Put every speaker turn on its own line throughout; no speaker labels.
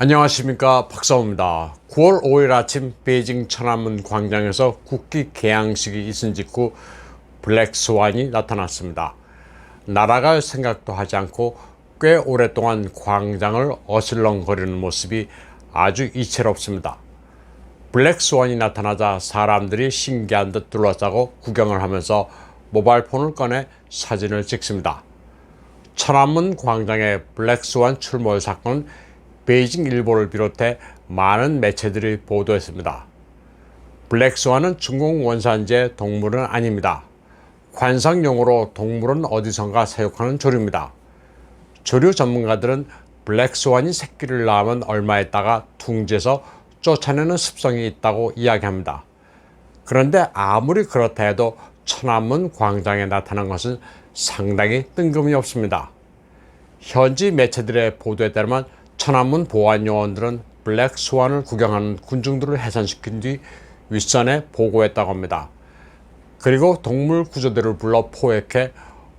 안녕하십니까, 박사호입니다. 9월 5일 아침 베이징 천안문 광장에서 국기 개양식이 있은 직후 블랙스완이 나타났습니다. 날아갈 생각도 하지 않고 꽤 오랫동안 광장을 어슬렁거리는 모습이 아주 이채롭습니다. 블랙스완이 나타나자 사람들이 신기한 듯 둘러싸고 구경을 하면서 모바일폰을 꺼내 사진을 찍습니다. 천안문 광장의 블랙스완 출몰 사건은 베이징 일보를 비롯해 많은 매체들이 보도했습니다. 블랙스완은 중국 원산지의 동물은 아닙니다. 관상용어로 동물은 어디선가 사육하는 조류입니다. 조류 전문가들은 블랙스완이 새끼를 낳으면 얼마 있다가 둥지에서 쫓아내는 습성이 있다고 이야기합니다. 그런데 아무리 그렇다 해도 천안문 광장에 나타난 것은 상당히 뜬금이 없습니다. 현지 매체들의 보도에 따르면 천안문 보안요원들은 블랙스완을 구경하는 군중들을 해산시킨 뒤 윗선에 보고했다고 합니다. 그리고 동물 구조대를 불러 포획해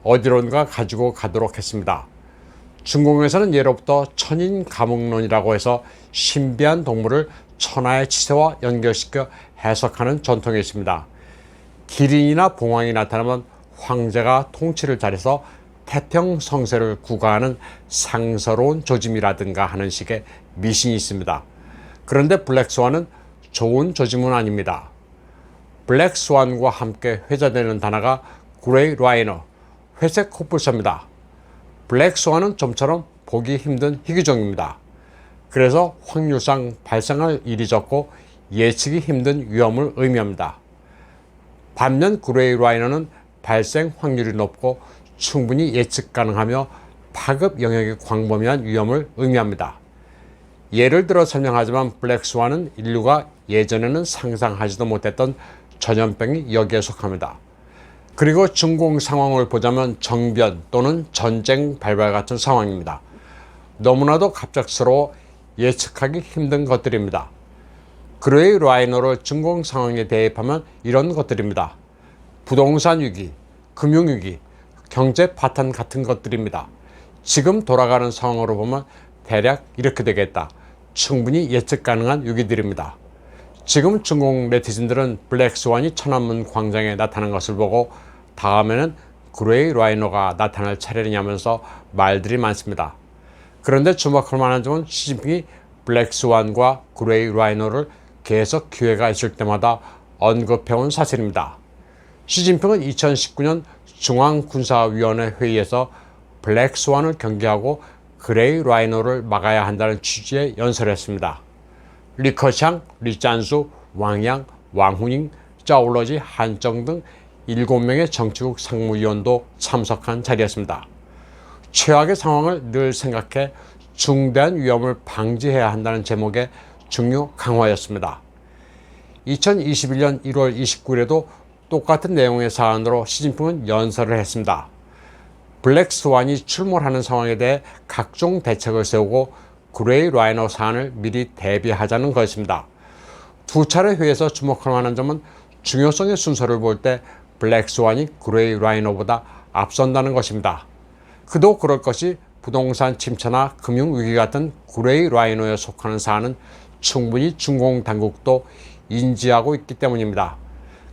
어디론가 가지고 가도록 했습니다. 중공에서는 예로부터 천인 가문론이라고 해서 신비한 동물을 천하의 치세와 연결시켜 해석하는 전통이 있습니다. 기린이나 봉황이 나타나면 황제가 통치를 잘해서 태평성세를 구가하는 상서로운 조짐이라든가 하는 식의 미신이 있습니다. 그런데 블랙스완은 좋은 조짐은 아닙니다. 블랙스완과 함께 회자되는 단어가 그레이 라이너, 회색 코뿔소입니다. 블랙스완은 좀처럼 보기 힘든 희귀종입니다. 그래서 확률상 발생할 일이 적고 예측이 힘든 위험을 의미합니다. 반면 그레이 라이너는 발생 확률이 높고 충분히 예측 가능하며 파급 영역이 광범위한 위험을 의미합니다. 예를 들어 설명하자면 블랙스완은 인류가 예전에는 상상하지도 못했던 전염병이 여기에 속합니다. 그리고 중공 상황을 보자면 정변 또는 전쟁 발발 같은 상황입니다. 너무나도 갑작스러워 예측하기 힘든 것들입니다. 그레이 라이너를 중공 상황에 대입하면 이런 것들입니다. 부동산 위기, 금융위기, 경제 파탄 같은 것들입니다. 지금 돌아가는 상황으로 보면 대략 이렇게 되겠다. 충분히 예측 가능한 위기들입니다. 지금 중국 네티즌들은 블랙스완이 천안문 광장에 나타난 것을 보고 다음에는 그레이 라이너가 나타날 차례냐면서 말들이 많습니다. 그런데 주목할 만한 점은 시진핑이 블랙스완과 그레이 라이너를 계속 기회가 있을 때마다 언급해온 사실입니다. 시진핑은 2019년 중앙군사위원회 회의에서 블랙스완을 경계하고 그레이 라이너를 막아야 한다는 취지의 연설을 했습니다. 리커샹, 리짠수, 왕양, 왕후닝, 짜올러지, 한정 등 7명의 정치국 상무위원도 참석한 자리였습니다. 최악의 상황을 늘 생각해 중대한 위험을 방지해야 한다는 제목의 중요 강화였습니다. 2021년 1월 29일에도 똑같은 내용의 사안으로 시진핑은 연설을 했습니다. 블랙스완이 출몰하는 상황에 대해 각종 대책을 세우고 그레이 라이너 사안을 미리 대비하자는 것입니다. 두 차례 회의에서 주목할 만한 점은 중요성의 순서를 볼 때 블랙스완이 그레이 라이너보다 앞선다는 것입니다. 그도 그럴 것이 부동산 침체나 금융위기 같은 그레이 라이너에 속하는 사안은 충분히 중공 당국도 인지하고 있기 때문입니다.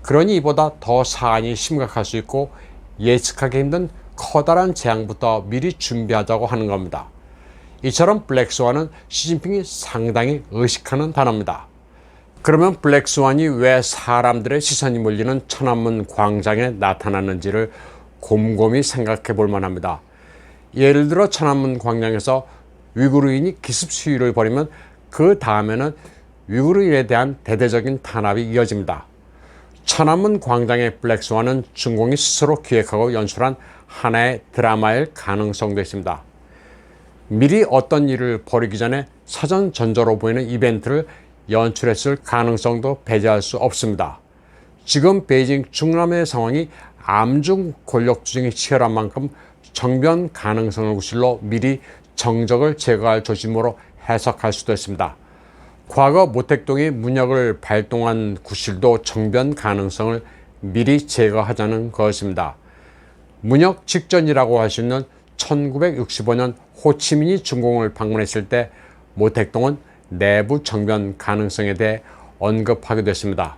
그러니 이보다 더 사안이 심각할 수 있고 예측하기 힘든 커다란 재앙부터 미리 준비하자고 하는 겁니다. 이처럼 블랙스완은 시진핑이 상당히 의식하는 단어입니다. 그러면 블랙스완이 왜 사람들의 시선이 몰리는 천안문 광장에 나타났는지를 곰곰이 생각해 볼 만합니다. 예를 들어 천안문 광장에서 위구르인이 기습 시위를 벌이면 그 다음에는 위구르인에 대한 대대적인 탄압이 이어집니다. 천안문 광장의 블랙스완은 중공이 스스로 기획하고 연출한 하나의 드라마일 가능성도 있습니다. 미리 어떤 일을 벌이기 전에 사전 전조로 보이는 이벤트를 연출했을 가능성도 배제할 수 없습니다. 지금 베이징 중남의 상황이 암중 권력 투쟁이 치열한 만큼 정변 가능성을 구실로 미리 정적을 제거할 조짐으로 해석할 수도 있습니다. 과거 모택동이 문역을 발동한 구실도 정변 가능성을 미리 제거하자는 것입니다. 문역 직전이라고 할 수 있는 1965년 호치민이 중공을 방문했을 때 모택동은 내부 정변 가능성에 대해 언급하기도 했습니다.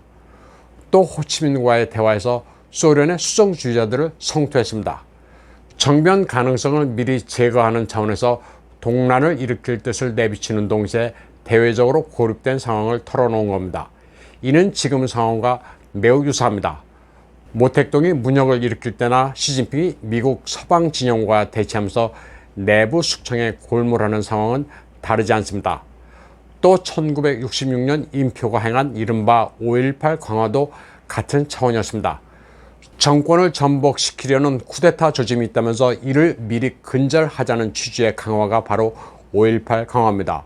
또 호치민과의 대화에서 소련의 수정주의자들을 성토했습니다. 정변 가능성을 미리 제거하는 차원에서 동란을 일으킬 뜻을 내비치는 동시에 대외적으로 고립된 상황을 털어놓은 겁니다. 이는 지금 상황과 매우 유사합니다. 모택동이 문혁을 일으킬 때나 시진핑이 미국 서방 진영과 대치하면서 내부 숙청에 골몰하는 상황은 다르지 않습니다. 또 1966년 인표가 행한 이른바 5.18 강화도 같은 차원이었습니다. 정권을 전복시키려는 쿠데타 조짐이 있다면서 이를 미리 근절하자는 취지의 강화가 바로 5.18 강화입니다.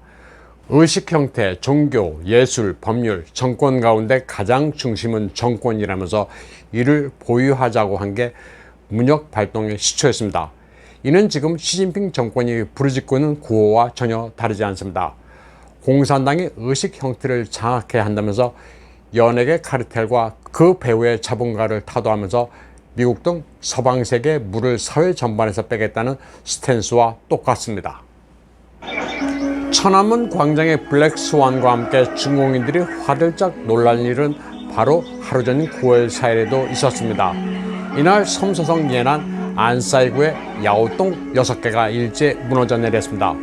의식 형태, 종교, 예술, 법률, 정권 가운데 가장 중심은 정권이라면서 이를 보유하자고 한 게 문혁 발동의 시초였습니다. 이는 지금 시진핑 정권이 부르짖고 있는 구호와 전혀 다르지 않습니다. 공산당이 의식 형태를 장악해야 한다면서 연예계 카르텔과 그 배후의 자본가를 타도하면서 미국 등 서방 세계의 물을 사회 전반에서 빼겠다는 스탠스와 똑같습니다. 천안문 광장의 블랙스완과 함께 중공인들이 화들짝 놀란 일은 바로 하루 전인 9월 4일에도 있었습니다. 이날 섬서성 예난 안사이구의 야오동 6개가 일제 무너져 내렸습니다.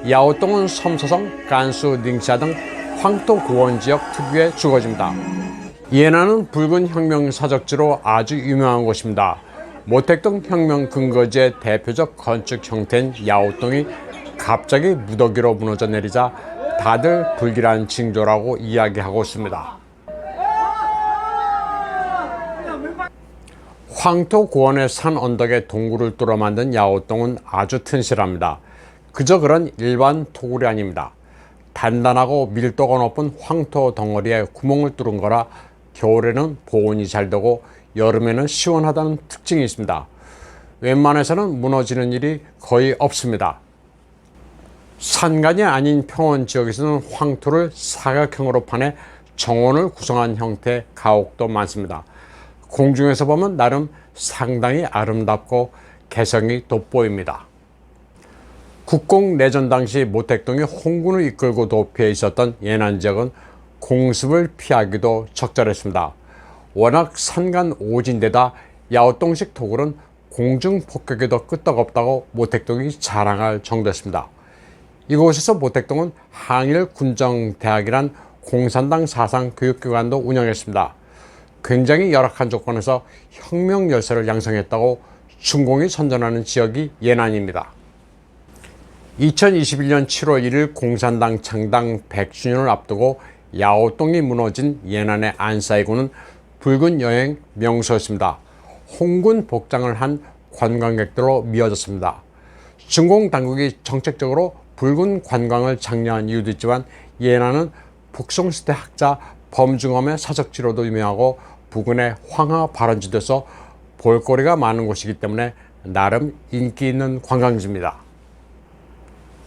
야오동은 섬서성, 간수, 닝샤 등 황토 고원 지역 특유의 주거지입니다. 예난은 붉은 혁명 사적지로 아주 유명한 곳입니다. 모택동 혁명 근거지의 대표적 건축 형태인 야오동이 갑자기 무더기로 무너져 내리자 다들 불길한 징조라고 이야기하고 있습니다. 황토 고원의 산 언덕에 동굴을 뚫어 만든 야오동은 아주 튼실합니다. 그저 그런 일반 토굴이 아닙니다. 단단하고 밀도가 높은 황토 덩어리에 구멍을 뚫은 거라 겨울에는 보온이 잘 되고 여름에는 시원하다는 특징이 있습니다. 웬만해서는 무너지는 일이 거의 없습니다. 산간이 아닌 평원 지역에서는 황토를 사각형으로 파내 정원을 구성한 형태의 가옥도 많습니다. 공중에서 보면 나름 상당히 아름답고 개성이 돋보입니다. 국공 내전 당시 모택동이 홍군을 이끌고 도피해 있었던 예난 지역은 공습을 피하기도 적절했습니다. 워낙 산간 오진데다 야오동식 토굴은 공중 폭격에도 끄떡없다고 모택동이 자랑할 정도였습니다. 이곳에서 모택동은 항일 군정대학이란 공산당 사상 교육기관도 운영했습니다. 굉장히 열악한 조건에서 혁명 열세를 양성했다고 중공이 선전하는 지역이 예난입니다. 2021년 7월 1일 공산당 창당 100주년을 앞두고 야오동이 무너진 예난의 안사이구는 붉은 여행 명소였습니다. 홍군 복장을 한 관광객들로 미어졌습니다. 중공 당국이 정책적으로 붉은 관광을 장려한 이유도 있지만 예난은 북송시대 학자 범중엄의 사적지로도 유명하고 부근의 황하 발원지도에서 볼거리가 많은 곳이기 때문에 나름 인기 있는 관광지입니다.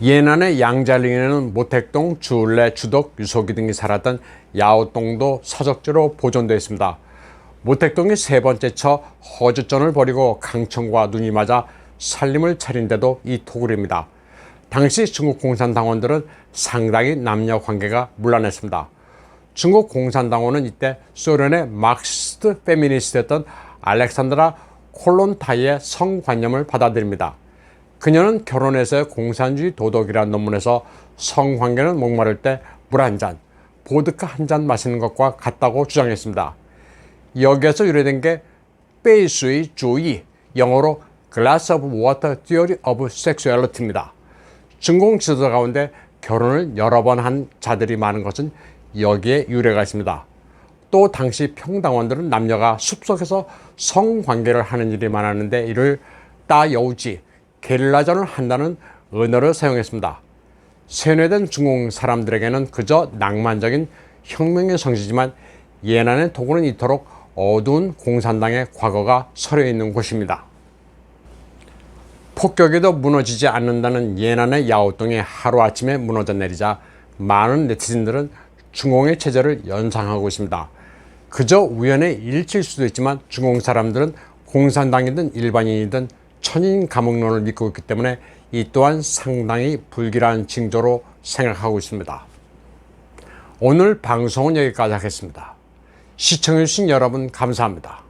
예난의 양잘링에는 모택동, 주울레, 주덕, 유석이 등이 살았던 야오동도 사적지로 보존되어 있습니다. 모택동이 세 번째 쳐 허주전을 벌이고 강청과 눈이 맞아 살림을 차린데도 이 토굴입니다. 당시 중국 공산당원들은 상당히 남녀 관계가 문란했습니다. 중국 공산당원은 이때 소련의 마크시스트 페미니스트였던 알렉산드라 콜론타이의 성관념을 받아들입니다. 그녀는 결혼해서의 공산주의 도덕이라는 논문에서 성관계는 목마를 때 물 한 잔, 보드카 한 잔 마시는 것과 같다고 주장했습니다. 여기에서 유래된 게 베이수의 주의, 영어로 Glass of Water Theory of Sexuality입니다. 중공 지도자 가운데 결혼을 여러 번 한 자들이 많은 것은 여기에 유래가 있습니다. 또 당시 평당원들은 남녀가 숲속에서 성관계를 하는 일이 많았는데 이를 따여우지, 게릴라전을 한다는 언어를 사용했습니다. 세뇌된 중공 사람들에게는 그저 낭만적인 혁명의 성지지만 예난의 토굴은 이토록 어두운 공산당의 과거가 서려 있는 곳입니다. 폭격에도 무너지지 않는다는 예난의 야오동이 하루아침에 무너져 내리자 많은 네티즌들은 중공의 체제를 연상하고 있습니다. 그저 우연의 일치일 수도 있지만 중공 사람들은 공산당이든 일반인이든 천인 감옥론을 믿고 있기 때문에 이 또한 상당히 불길한 징조로 생각하고 있습니다. 오늘 방송은 여기까지 하겠습니다. 시청해주신 여러분 감사합니다.